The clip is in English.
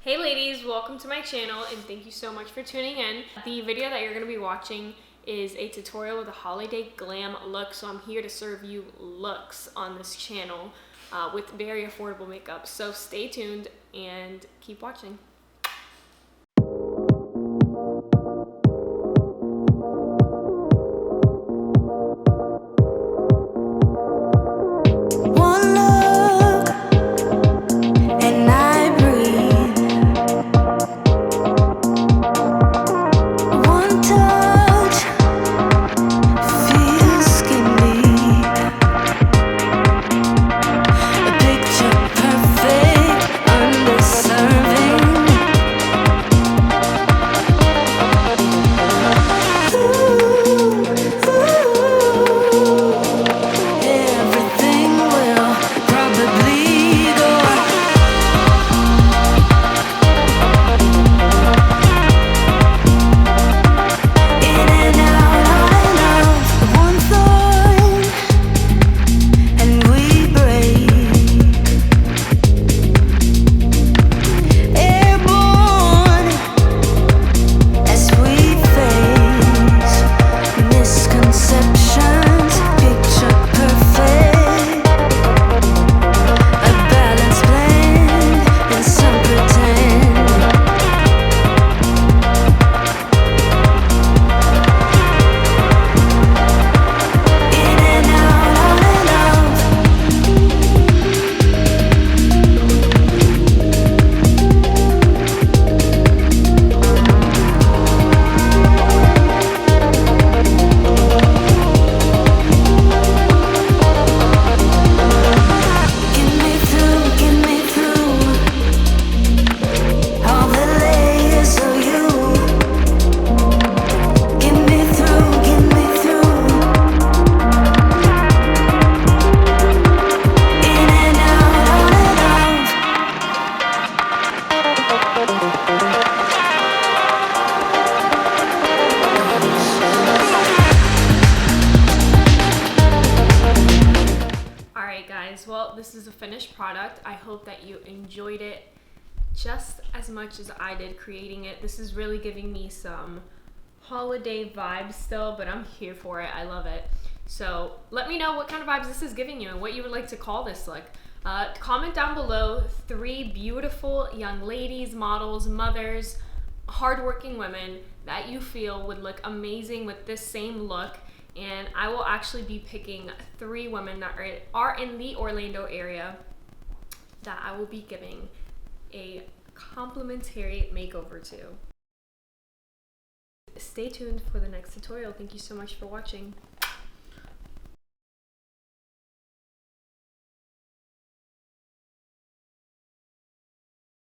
Hey ladies, welcome to my channel and thank you so much for tuning in. The video that you're going to be watching is a tutorial with a holiday glam look, so I'm here to serve you looks on this channel with very affordable makeup. So stay tuned and keep watching. Well, this is a finished product. I hope that you enjoyed it just as much as I did creating it. This is really giving me some holiday vibes still, but I'm here for it. I love it. So let me know what kind of vibes this is giving you and what you would like to call this look. Comment down below 3 beautiful young ladies, models, mothers, hardworking women that you feel would look amazing with this same look. And I will actually be picking 3 women that are in the Orlando area that I will be giving a complimentary makeover to. Stay tuned for the next tutorial. Thank you so much for watching.